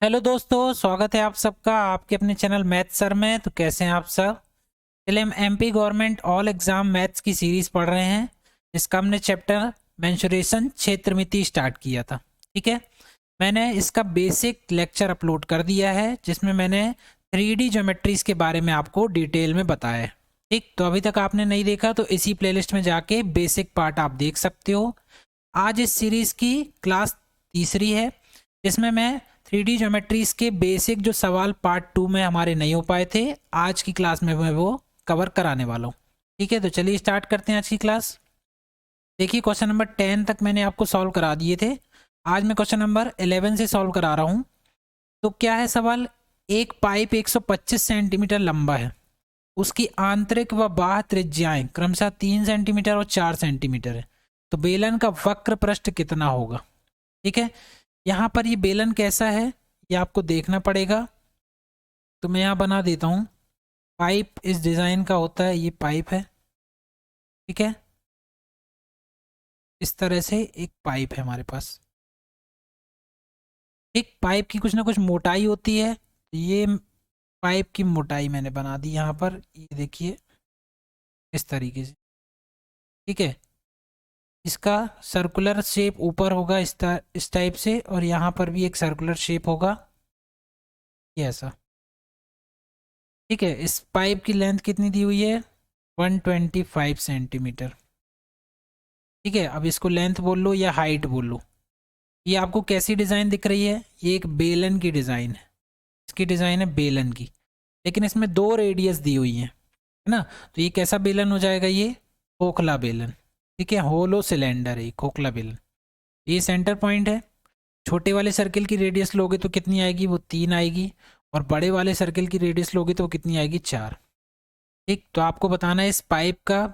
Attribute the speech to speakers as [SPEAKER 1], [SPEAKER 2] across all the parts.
[SPEAKER 1] Hello दोस्तों, स्वागत है आप सबका आपके अपने चैनल मैथ सर में। तो कैसे हैं आप सब? चलिए, हम MP government all exam maths की सीरीज पढ़ रहे हैं। इसका हमने चैप्टर मेंसुरेशन क्षेत्रमिति स्टार्ट किया था। ठीक है, मैंने इसका बेसिक लेक्चर अपलोड कर दिया है जिसमें मैंने 3D ज्योमेट्रीज के बारे में आपको डिटेल में बताया है। ठीक, तो अभी तक आपने नहीं देखा तो इसी प्लेलिस्ट में जाके बेसिक पार्ट आप देख सकते हो। आज इस सीरीज की क्लास तीसरी है जिसमें मैं 3D ज्योमेट्रीज के बेसिक जो सवाल पार्ट 2 में हमारे नहीं हो पाए थे, आज की क्लास में मैं वो कवर कराने वाला हूँ। ठीक है, तो चलिए स्टार्ट करते हैं आज की क्लास। देखिए, क्वेश्चन नंबर 10 तक मैंने आपको सॉल्व करा दिए थे। आज मैं क्वेश्चन नंबर 11 से सॉल्व करा रहा हूँ। तो क्या है सवाल? एक पाइप 125 सेंटीमीटर लंबा है, उसकी आंतरिक व बाह्य त्रिज्याएं क्रमशः 3 सेंटीमीटर और 4 सेंटीमीटर है। तो बेलन का वक्र पृष्ठ कितना होगा? ठीक है, यहाँ पर ये बेलन कैसा है ये आपको देखना पड़ेगा। तो मैं यहाँ बना देता हूँ। पाइप इस डिज़ाइन का होता है, ये पाइप है। ठीक है, इस तरह से एक पाइप है हमारे पास। एक पाइप की कुछ ना कुछ मोटाई होती है। ये पाइप की मोटाई मैंने बना दी यहाँ पर, ये देखिए इस तरीके से। ठीक है, इसका सर्कुलर शेप ऊपर होगा इस टाइप से, और यहाँ पर भी एक सर्कुलर शेप होगा, ये ऐसा। ठीक है, इस पाइप की लेंथ कितनी दी हुई है? 125 सेंटीमीटर। ठीक है, अब इसको लेंथ बोल लो या हाइट बोल लो। ये आपको कैसी डिज़ाइन दिख रही है? ये एक बेलन की डिज़ाइन है। इसकी डिज़ाइन है बेलन की, लेकिन इसमें 2 रेडियस दी हुई है ना। तो ये कैसा बेलन हो जाएगा? ये खोखला बेलन। ठीक है, होलो सिलेंडर है खोखला बेलन। ये सेंटर पॉइंट है। छोटे वाले सर्किल की रेडियस लोगे तो कितनी आएगी? वो 3 आएगी। और बड़े वाले सर्किल की रेडियस लोगे तो वो कितनी आएगी? 4। ठीक, तो आपको बताना है इस पाइप का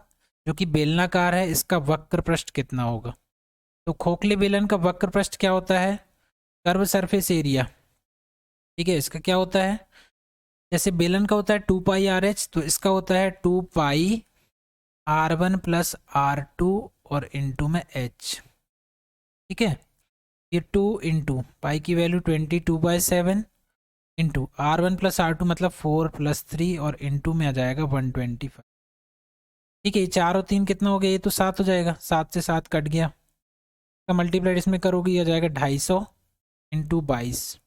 [SPEAKER 1] जो कि बेलनाकार है, इसका वक्र पृष्ठ कितना होगा। तो खोखले बेलन का वक्र पृष्ठ क्या होता है? Curve surface area. ठीक है, इसका क्या होता है? जैसे बेलन का होता है 2πRH, तो इसका होता है 2πR1 प्लस R2 और इंटू में H। ठीक है, ये 2 इंटू पाई की value 22/7 into R1 plus R2 मतलब 4 प्लस 3 और इंटू में आ जाएगा 125। ठीक है, 4 और 3 कितना हो गया? ये तो 7 हो जाएगा। 7 से 7 कट गया, का मल्टीप्लाइड इसमें करोगे आ जाएगा 250 इंटू 22।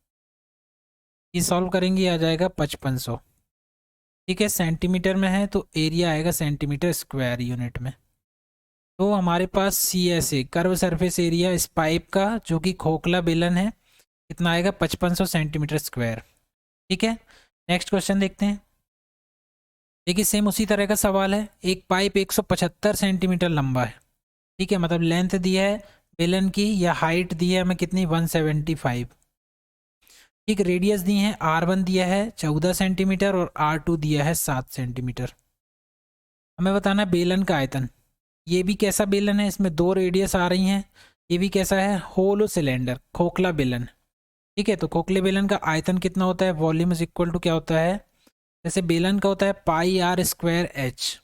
[SPEAKER 1] ये सॉल्व करेंगे आ जाएगा 5500। ठीक है, सेंटीमीटर में है तो एरिया आएगा सेंटीमीटर स्क्वायर यूनिट में। तो हमारे पास CSA कर्व सरफेस एरिया इस पाइप का जो कि खोखला बेलन है कितना आएगा? 5500 सेंटीमीटर स्क्वायर। ठीक है, नेक्स्ट क्वेश्चन देखते हैं। देखिए, सेम उसी तरह का सवाल है। एक पाइप 175 सेंटीमीटर लंबा है। ठीक है, मतलब लेंथ दी है बेलन की या हाइट दी है हमें कितनी? 175। ठीक, रेडियस दी है R1 दिया है 14 सेंटीमीटर और R2 दिया है 7 सेंटीमीटर। हमें बताना है बेलन का आयतन। ये भी कैसा बेलन है? इसमें 2 रेडियस आ रही हैं। ये भी कैसा है? होलो सिलेंडर, खोखला बेलन। ठीक है, तो खोखले बेलन का आयतन कितना होता है? वॉल्यूम इज इक्वल टू क्या होता है? जैसे बेलन का होता है πr²h,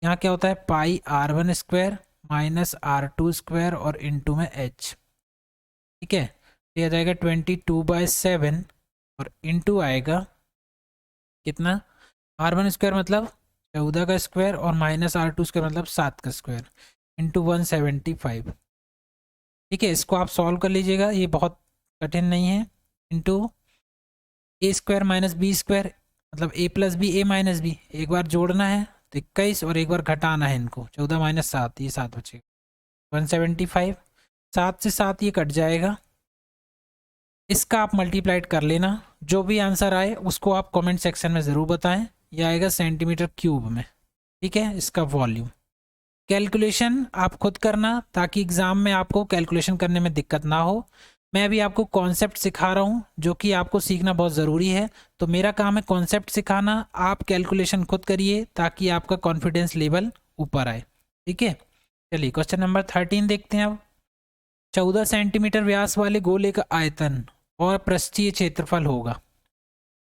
[SPEAKER 1] यहाँ क्या होता है? πr1² माइनस R2² और इंटू में h। ठीक है, ये आ जाएगा 22/7 और इंटू आएगा कितना? R1² मतलब 14 का स्क्वायर और माइनस R2² मतलब 7 का स्क्वायर इंटू 175। ठीक है, इसको आप सॉल्व कर लीजिएगा, ये बहुत कठिन नहीं है। इंटू a² माइनस b² मतलब a plus b a minus b, एक बार जोड़ना है तो 21 और एक बार घटाना है इनको, 14 माइनस 7, ये 7 बचेगा 175। 7 से 7 ये कट जाएगा। इसका आप मल्टीप्लाइड कर लेना, जो भी आंसर आए उसको आप कमेंट सेक्शन में ज़रूर बताएं। यह आएगा सेंटीमीटर क्यूब में। ठीक है, इसका वॉल्यूम। कैलकुलेशन आप खुद करना ताकि एग्ज़ाम में आपको कैलकुलेशन करने में दिक्कत ना हो। मैं अभी आपको कॉन्सेप्ट सिखा रहा हूँ जो कि आपको सीखना बहुत ज़रूरी है। तो मेरा काम है कॉन्सेप्ट सिखाना, आप कैलकुलेशन खुद करिए ताकि आपका कॉन्फिडेंस लेवल ऊपर आए। ठीक है, चलिए क्वेश्चन नंबर 13 देखते हैं अब। 14 सेंटीमीटर व्यास वाले गोले का आयतन और पृष्ठीय क्षेत्रफल होगा।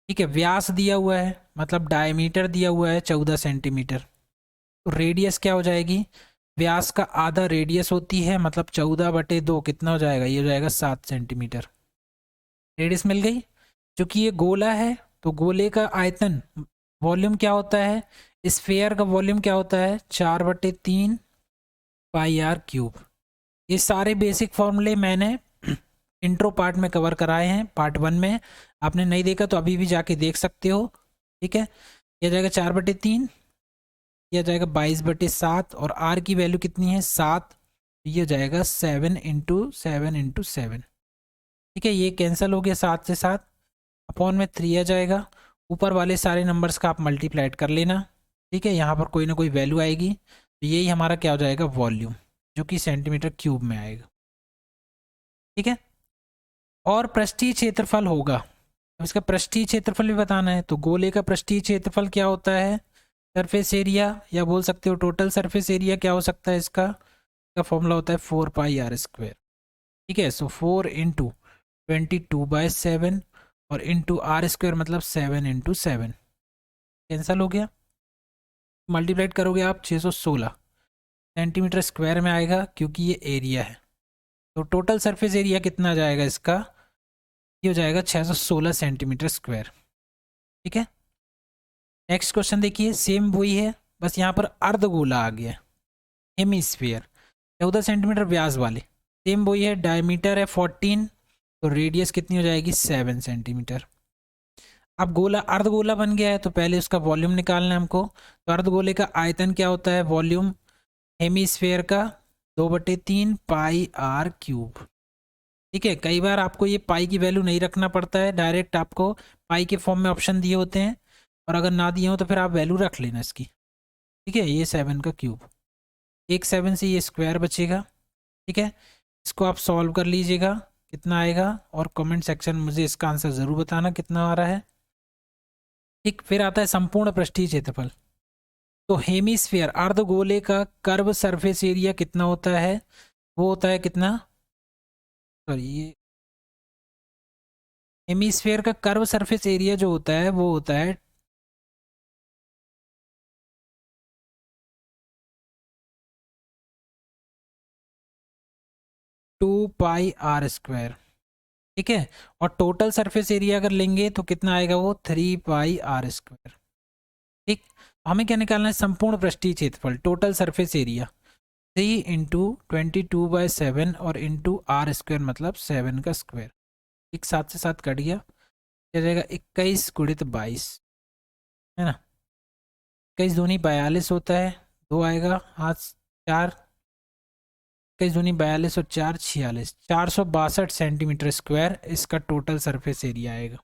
[SPEAKER 1] ठीक है, व्यास दिया हुआ है मतलब डायमीटर दिया हुआ है 14 सेंटीमीटर। तो रेडियस क्या हो जाएगी? व्यास का आधा रेडियस होती है, मतलब 14/2 कितना हो जाएगा? ये हो जाएगा 7 सेंटीमीटर। रेडियस मिल गई। क्योंकि ये गोला है तो गोले का आयतन वॉल्यूम क्या होता है, स्फेयर का वॉल्यूम क्या होता है, 4/3 पाई आर क्यूब। ये सारे बेसिक फॉर्मूले मैंने इंट्रो पार्ट में कवर कराए हैं, पार्ट 1 में। आपने नहीं देखा तो अभी भी जाके देख सकते हो। ठीक है, यह जाएगा 4/3, यह जाएगा 22/7, और आर की वैल्यू कितनी है 7, ये जाएगा 7 × 7 × 7। ठीक है, ये कैंसिल हो गया 7 से 7, अपॉन में 3 आ जाएगा। ऊपर वाले सारे नंबर्स का आप मल्टीप्लाइड कर लेना। ठीक है, यहाँ पर कोई ना कोई वैल्यू आएगी, तो यही हमारा क्या हो जाएगा, वॉल्यूम, जो कि सेंटीमीटर क्यूब में आएगा। ठीक है, और पृष्ठीय क्षेत्रफल होगा। अब इसका पृष्ठीय क्षेत्रफल भी बताना है, तो गोले का पृष्ठीय क्षेत्रफल क्या होता है, सरफेस एरिया, या बोल सकते हो टोटल सरफेस एरिया क्या हो सकता है इसका फॉर्मूला होता है 4πr²। ठीक है, सो 4 × 22/7 और इंटू r² मतलब 7 × 7, कैंसिल हो गया। मल्टीप्लाइड करोगे आप 616 सेंटीमीटर स्क्वायर में आएगा, क्योंकि ये एरिया है। तो टोटल सरफेस एरिया कितना जाएगा इसका, ये हो जाएगा 616 सेंटीमीटर स्क्वायर। ठीक है, नेक्स्ट क्वेश्चन देखिए, सेम वही है, बस यहाँ पर अर्धगोला आ गया, हेमीस्फीयर, 14 सेंटीमीटर व्यास वाले। सेम वही है, डायमीटर है 14, तो रेडियस कितनी हो जाएगी 7 सेंटीमीटर। अब गोला अर्धगोला बन गया है, तो पहले उसका वॉल्यूम निकालना है हमको। तो अर्धगोले का आयतन क्या होता है, वॉल्यूम हेमीस्फीयर का 2/3 पाई आर क्यूब। ठीक है, कई बार आपको ये पाई की वैल्यू नहीं रखना पड़ता है, डायरेक्ट आपको पाई के फॉर्म में ऑप्शन दिए होते हैं, और अगर ना दिए हो तो फिर आप वैल्यू रख लेना इसकी। ठीक है, ये 7 का क्यूब, एक 7 से ये स्क्वायर बचेगा। ठीक है, इसको आप सॉल्व कर लीजिएगा कितना आएगा, और कमेंट सेक्शन में मुझे इसका आंसर ज़रूर बताना कितना आ रहा है। ठीक, फिर आता है संपूर्ण पृष्ठीय क्षेत्रफल। तो हेमीस्फीयर अर्धगोले का कर्व सरफेस एरिया कितना होता है, वो होता है कितना, सॉरी ये हेमीस्फीयर का कर्व सरफेस एरिया जो होता है वो होता है 2πr²। ठीक है, और टोटल सरफेस एरिया अगर लेंगे तो कितना आएगा, वो 3πr²। ठीक, हमें क्या निकालना है, संपूर्ण पृष्ठीय क्षेत्रफल, टोटल सरफेस एरिया 3 × 22/7 और इंटू r² मतलब 7 का स्क्वायर। एक 7 से 7 कट गया, क्या जाएगा 21 × 22, है ना, 21 दूनी 42 होता है, 2 आएगा हाथ 4, 21 दूनी 42 और 4 46, 462 सेंटीमीटर स्क्वायर इसका टोटल सरफेस एरिया आएगा।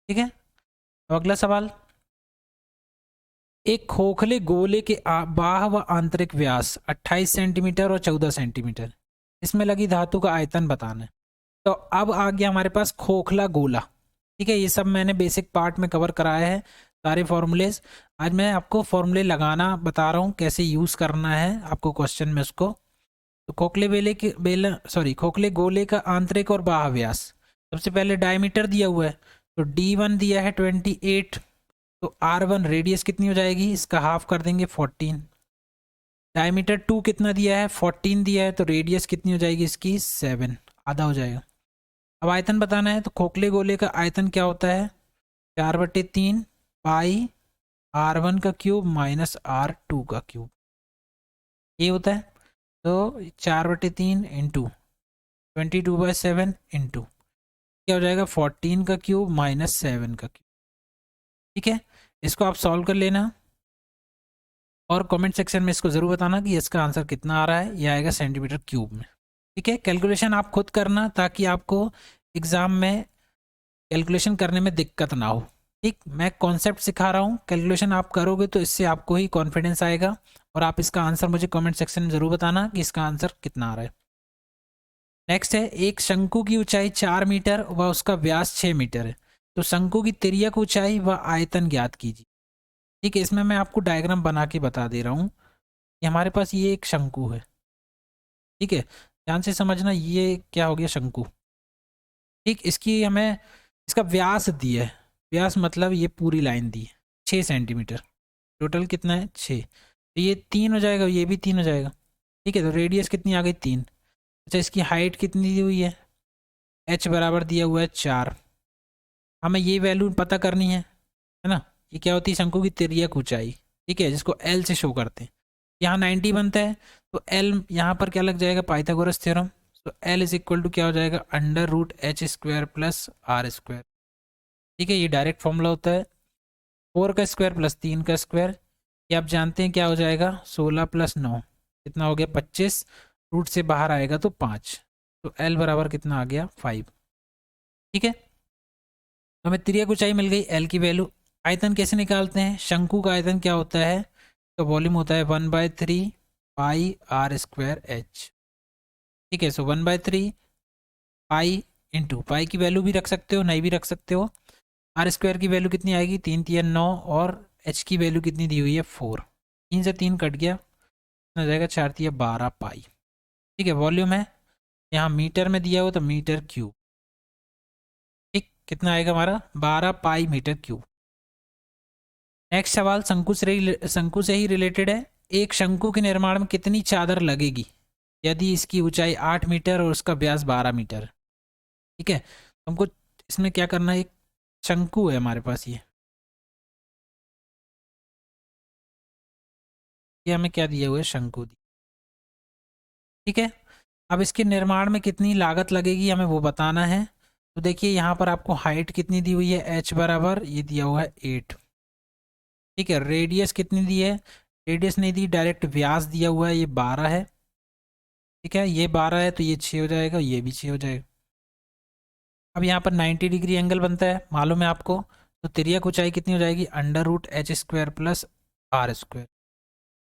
[SPEAKER 1] ठीक है, तो अगला सवाल, एक खोखले गोले के बाह्य व आंतरिक व्यास 28 सेंटीमीटर और 14 सेंटीमीटर, इसमें लगी धातु का आयतन बताना है। तो अब आ गया हमारे पास खोखला गोला। ठीक है, ये सब मैंने बेसिक पार्ट में कवर कराया है, सारे फॉर्मूलेज। आज मैं आपको फॉर्मूले लगाना बता रहा हूँ, कैसे यूज़ करना है आपको क्वेश्चन में उसको। तो खोखले गोले का आंतरिक और बाह्य व्यास, सबसे पहले डायमीटर दिया हुआ है, तो D1 दिया है 28, तो R1 रेडियस कितनी हो जाएगी, इसका हाफ कर देंगे 14। डायमीटर 2 कितना दिया है, 14 दिया है, तो रेडियस कितनी हो जाएगी इसकी 7, आधा हो जाएगा। अब आयतन बताना है, तो खोखले गोले का आयतन क्या होता है, 4/3 पाई R1 का क्यूब माइनस R2 का क्यूब, ये होता है। तो 4/3 इंटू 22/7 इंटू क्या हो जाएगा 14 का क्यूब माइनस 7 का क्यूब। ठीक है, इसको आप सॉल्व कर लेना, और कमेंट सेक्शन में इसको ज़रूर बताना कि इसका आंसर कितना आ रहा है, ये आएगा सेंटीमीटर क्यूब में। ठीक है, कैलकुलेशन आप खुद करना, ताकि आपको एग्ज़ाम में कैलकुलेशन करने में दिक्कत ना हो। ठीक, मैं कॉन्सेप्ट सिखा रहा हूँ, कैलकुलेशन आप करोगे तो इससे आपको ही कॉन्फिडेंस आएगा, और आप इसका आंसर मुझे कमेंट सेक्शन में ज़रूर बताना कि इसका आंसर कितना आ रहा है। नेक्स्ट है, एक शंकु की ऊंचाई 4 मीटर व उसका व्यास 6 मीटर है, तो शंकु की तिर्यक ऊंचाई व आयतन ज्ञात कीजिए। ठीक है, इसमें मैं आपको डायग्राम बना के बता दे रहा हूँ कि हमारे पास ये एक शंकु है। ठीक है, ध्यान से समझना, ये क्या हो गया शंकु। ठीक, इसकी हमें इसका व्यास दिया है, व्यास मतलब ये पूरी लाइन दी है 6 सेंटीमीटर, टोटल कितना है 6, तो ये 3 हो जाएगा, ये भी 3 हो जाएगा। ठीक है, तो रेडियस कितनी आ गई 3। अच्छा, इसकी हाइट कितनी दी हुई है, h बराबर दिया हुआ है 4, हमें ये वैल्यू पता करनी है ना। ये क्या होती है, शंकु की तिर्यक ऊंचाई, ठीक है, जिसको एल से शो करते हैं। यहाँ 90 बनता है तो एल यहाँ पर क्या लग जाएगा, पाइथागोरस थ्योरम। तो एल इज इक्वल टू क्या हो जाएगा, under root h square plus r square, ठीक है। ये डायरेक्ट फॉर्मूला होता है। 4 का स्क्वायर प्लस 3 का स्क्वायर, ये आप जानते हैं क्या हो जाएगा, 16 प्लस 9 कितना हो गया 25, रूट से बाहर आएगा तो 5, तो एल बराबर कितना आ गया 5, ठीक है। तो हमें तिर्यक ऊंचाई मिल गई, एल की वैल्यू। आयतन कैसे निकालते हैं, शंकु का आयतन क्या होता है, तो वॉल्यूम होता है 1/3 पाई आर स्क्वायर एच, ठीक है। सो 1/3 पाई इंटू, पाई की वैल्यू भी रख सकते हो, नहीं भी रख सकते हो। आर स्क्वायर की वैल्यू कितनी आएगी, 3 3 9, और एच की वैल्यू कितनी दी हुई है 4, 3 से 3 कट गया, कितना जाएगा 4 3 12 पाई, ठीक है। वॉल्यूम है यहाँ मीटर में दिया हो तो मीटर क्यूब, ठीक, कितना आएगा हमारा 12 पाई मीटर क्यूब। नेक्स्ट सवाल शंकु से ही रिलेटेड है। एक शंकु के निर्माण में कितनी चादर लगेगी यदि इसकी ऊंचाई 8 मीटर और उसका व्यास 12 मीटर, ठीक है। तो हमको इसमें क्या करना है, एक शंकु है हमारे पास, ये हमें क्या दिया हुआ है, शंकु दी, ठीक है। अब इसके निर्माण में कितनी लागत लगेगी हमें वो बताना है। तो देखिए यहाँ पर आपको हाइट कितनी दी हुई है, एच बराबर ये दिया हुआ है 8, ठीक है। रेडियस कितनी दी है, रेडियस नहीं दी, डायरेक्ट व्यास दिया हुआ है, ये 12 है, ठीक है। ये 12 है तो ये 6 हो जाएगा, ये भी 6 हो जाएगा। अब यहाँ पर 90 डिग्री एंगल बनता है, मालूम है आपको। तो तिर्यक ऊंचाई कितनी हो जाएगी, under root h square plus r square.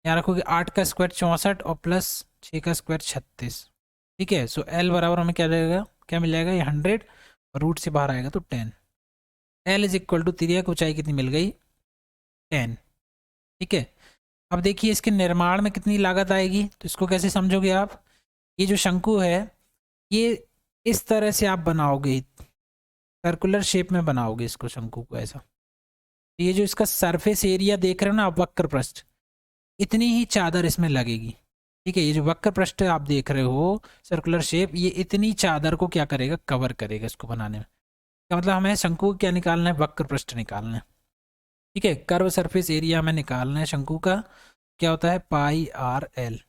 [SPEAKER 1] यहाँ रखोगे 8 का स्क्वायर 64 और प्लस 6 का स्क्वायर 36, ठीक है। सो एल बराबर हमें क्या जाएगा, क्या मिल जाएगा, ये 100 और रूट से बाहर आएगा तो 10। एल इज इक्वल टू, तिर्यक ऊंचाई कितनी मिल गई 10, ठीक है। अब देखिए इसके निर्माण में कितनी लागत आएगी, तो इसको कैसे समझोगे आप। ये जो शंकु है ये इस तरह से आप बनाओगे, सर्कुलर शेप में बनाओगे इसको, शंकु को ऐसा। ये जो इसका सरफेस एरिया देख रहे हो ना आप, वक्र पृष्ठ, इतनी ही चादर इसमें लगेगी, ठीक है। ये जो वक्र पृष्ठ आप देख रहे हो सर्कुलर शेप, ये इतनी चादर को क्या करेगा, कवर करेगा इसको बनाने में। क्या मतलब, हमें शंकु क्या निकालना है, वक्र पृष्ठ निकालना है, ठीक है। कर्व सरफेस एरिया हमें निकालना है शंकु का, क्या होता है पाई आर एल,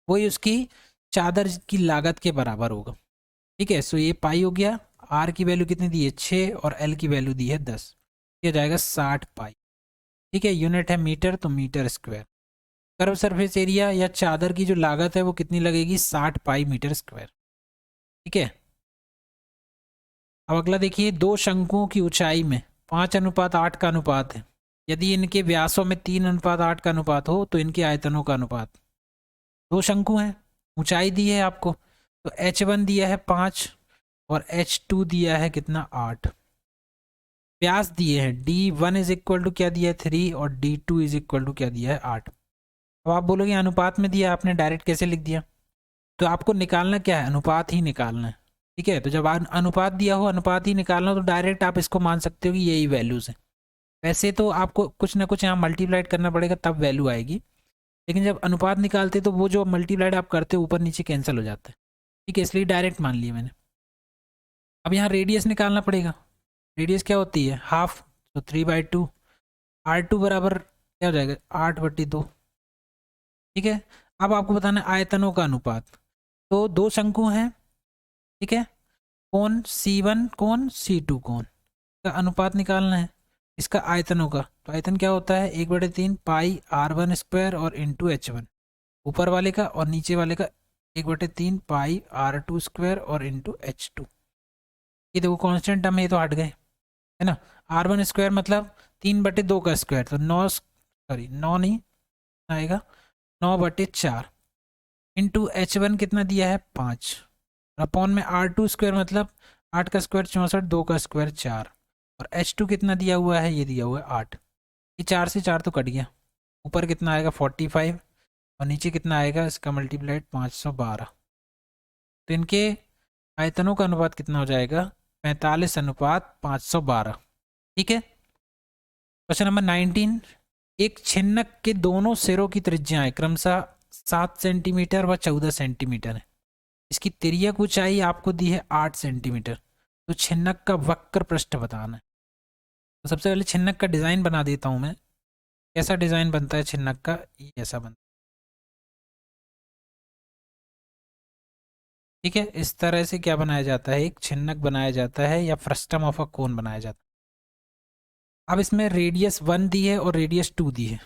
[SPEAKER 1] वही उसकी चादर की लागत के बराबर होगा, ठीक है। सो ये पाई हो गया, आर की वैल्यू कितनी दी है 6 और एल की वैल्यू दी है 10, ये जाएगा 60 पाई, ठीक है। यूनिट है मीटर, तो metre square. Curve surface area या चादर की जो लागत है वो कितनी लगेगी, 60 पाई मीटर स्क्वायर, ठीक है। अब अगला देखिए, दो शंकुओं की ऊंचाई में 5:8 का अनुपात है, यदि इनके व्यासों में 3:8 का अनुपात हो तो इनके आयतनों का अनुपात। दो शंकु हैं, ऊंचाई दी है आपको, तो h1 दिया है 5 और h2 दिया है कितना 8, व्यास दिए हैं d1 इज इक्वल टू क्या दिया है 3 और d2 इज इक्वल टू क्या दिया है 8। अब आप बोलोगे अनुपात में दिया आपने, डायरेक्ट कैसे लिख दिया, तो आपको निकालना क्या है, अनुपात ही निकालना है, ठीक है। तो जब अनुपात दिया हो, अनुपात ही निकालना हो, तो डायरेक्ट आप इसको मान सकते हो कि यही वैल्यूज़ हैं। वैसे तो आपको कुछ ना कुछ यहाँ मल्टीप्लाइड करना पड़ेगा तब वैल्यू आएगी, लेकिन जब अनुपात निकालते तो वो जो मल्टीप्लाइड आप करते हो ऊपर नीचे कैंसिल हो जाता है, ठीक है, इसलिए डायरेक्ट मान लिया मैंने। अब यहाँ रेडियस निकालना पड़ेगा, रेडियस क्या होती है हाफ, तो 3/2, R2 बराबर क्या हो जाएगा 8/2, ठीक है। अब आपको बताना है आयतनों का अनुपात, तो दो शंकु हैं, ठीक है, कोण C1 कोण C2 कोण का अनुपात निकालना है, इसका आयतनों का। तो आयतन क्या होता है 1/3 पाई R1 स्क्वायर और इंटू H1, ऊपर वाले का, और नीचे वाले का 1/3 पाई R2 स्क्वायर और इंटू H2। ये देखो कॉन्स्टेंट टर्म, ये तो हट गए, है ना। R1 स्क्वायर मतलब 3/2 का स्क्वायर, तो 9 नहीं आएगा, 9/4 इंटू H1 कितना दिया है 5, अपॉन में R2 स्क्वायर मतलब 8 का स्क्वायर 64, 2 का स्क्वायर 4, और H2 कितना दिया हुआ है, ये दिया हुआ है 8। ये 4 से 4 तो कट गया, ऊपर कितना आएगा 45 और नीचे कितना आएगा इसका मल्टीप्लाइड 512, तो इनके आयतनों का अनुपात कितना हो जाएगा 45:512, ठीक है। क्वेश्चन नंबर 19, एक छिन्नक के दोनों सिरों की त्रिज्याएं क्रमशः 7 सेंटीमीटर व 14 सेंटीमीटर है, इसकी तिर्यक ऊंचाई आपको दी है 8 सेंटीमीटर, तो छिन्नक का वक्र पृष्ठ बताना है। तो सबसे पहले छिन्नक का डिज़ाइन बना देता हूँ मैं। कैसा डिज़ाइन बनता है छिन्नक का, ये ऐसा बनता है। ठीक है, इस तरह से क्या बनाया जाता है, एक छिन्नक बनाया जाता है या फ्रस्टम ऑफ अ कोन बनाया जाता है। अब इसमें रेडियस 1 दी है और रेडियस 2 दी है।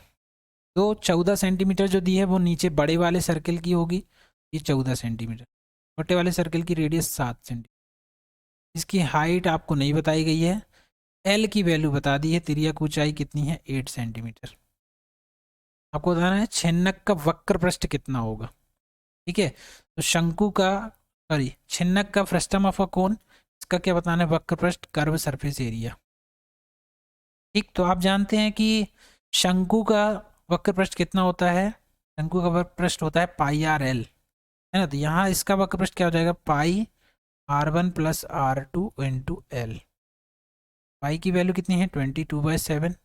[SPEAKER 1] तो 14 सेंटीमीटर जो दी है वो नीचे बड़े वाले सर्कल की होगी, ये 14 सेंटीमीटर। छोटे वाले सर्कल की रेडियस 7 सेंटीमीटर। इसकी हाइट आपको नहीं बताई गई है। एल की वैल्यू बता दी है, तिर्यक ऊंचाई कितनी है, 8 सेंटीमीटर। आपको बताना है छिन्नक का वक्र पृष्ठ कितना होगा। ठीक है, तो शंकु का सॉरी छिन्नक का फ्रस्टम ऑफ अ कोन, इसका क्या बताना है, वक्र पृष्ठ, कर्व सरफेस एरिया। ठीक, तो आप जानते हैं कि शंकु का वक्र पृष्ठ कितना होता है, शंकु का वक्र पृष्ठ होता है पाई आर एल, है ना। तो यहाँ इसका वक्र पृष्ठ क्या हो जाएगा, pi R1 plus R2 into L. Pi की वैल्यू कितनी है 22/7।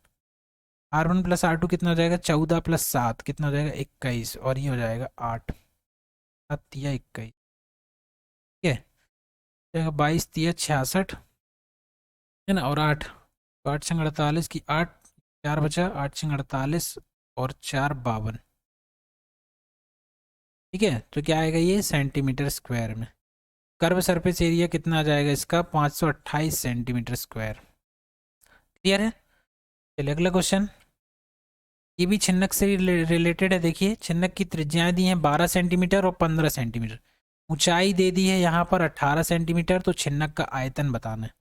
[SPEAKER 1] R1 प्लस R2 कितना हो जाएगा, 14 प्लस 7 कितना हो जाएगा, 21, और ये हो जाएगा 8, 7 या 21। ठीक है, जाएगा 22 तिया 66, है ना, और 8, तो 8 संग 48 की 8, 4 बचा, 8 संग 48 और 4 52। ठीक है, तो क्या आएगा ये सेंटीमीटर स्क्वायर में। कर्व सरफेस एरिया कितना आ जाएगा इसका, 528 सेंटीमीटर स्क्वायर। क्लियर है। चलिए अगला क्वेश्चन, ये भी छिन्नक से रिलेटेड है। देखिए छिन्नक की त्रिज्याएं दी हैं 12 सेंटीमीटर और 15 सेंटीमीटर। ऊंचाई दे दी है यहाँ पर 18 सेंटीमीटर। तो छिन्नक का आयतन बताना है।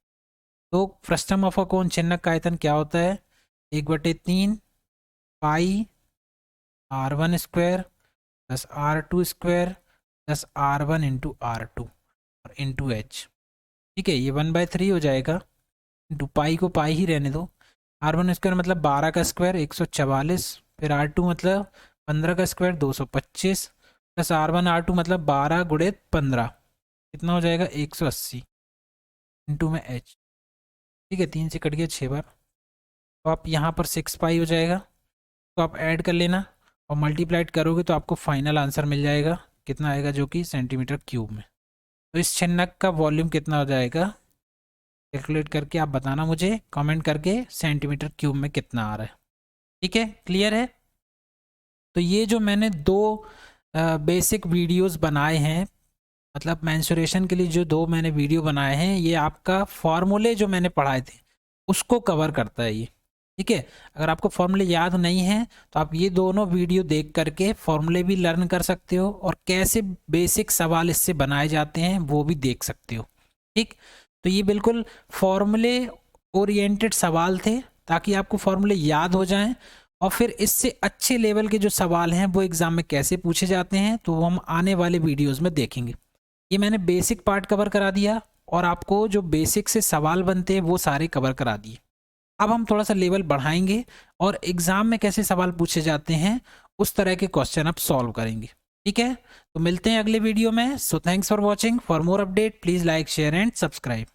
[SPEAKER 1] तो फ्रस्टम ऑफ अ कोन छिन्नक का आयतन क्या होता है, 1/3 पाई R1 square plus R2 square plus R1 into R2 और इंटू एच। ठीक है, ये 1/3 हो जाएगा, इंटू पाई को पाई ही रहने दो। R1 स्क्वायर मतलब 12 का स्क्वायर 144, फिर R2 मतलब 15 का स्क्वायर 225, प्लस R1 R2 मतलब 12 गुणे 15 कितना हो जाएगा 180 इंटू में एच। ठीक है, 3 से कट गया 6 बार। तो आप यहाँ पर 6 पाई हो जाएगा, तो आप ऐड कर लेना और मल्टीप्लाइड करोगे तो आपको फाइनल आंसर मिल जाएगा, कितना आएगा, जो कि सेंटीमीटर क्यूब में। तो इस छिन्नक का वॉल्यूम कितना हो जाएगा, कैलकुलेट करके आप बताना मुझे कमेंट करके, सेंटीमीटर क्यूब में कितना आ रहा है। ठीक है, क्लियर है। तो ये जो मैंने दो बेसिक वीडियोस बनाए हैं, मतलब मेंसुरेशन के लिए जो दो मैंने वीडियो बनाए हैं, ये आपका फॉर्मूले जो मैंने पढ़ाए थे उसको कवर करता है ये। ठीक है, अगर आपको फॉर्मूले याद नहीं है तो आप ये दोनों वीडियो देख करके फॉर्मूले भी लर्न कर सकते हो और कैसे बेसिक सवाल इससे बनाए जाते हैं वो भी देख सकते हो। ठीक, तो ये बिल्कुल फॉर्मूले ओरिएंटेड सवाल थे, ताकि आपको फॉर्मूले याद हो जाएं, और फिर इससे अच्छे लेवल के जो सवाल हैं वो एग्जाम में कैसे पूछे जाते हैं तो वो हम आने वाले वीडियोस में देखेंगे। ये मैंने बेसिक पार्ट कवर करा दिया और आपको जो बेसिक से सवाल बनते हैं वो सारे कवर करा दिए। अब हम थोड़ा सा लेवल बढ़ाएंगे और एग्जाम में कैसे सवाल पूछे जाते हैं उस तरह के क्वेश्चन आप सॉल्व करेंगे। ठीक है, तो मिलते हैं अगले वीडियो में। So thanks for watching. For more update please like share and subscribe.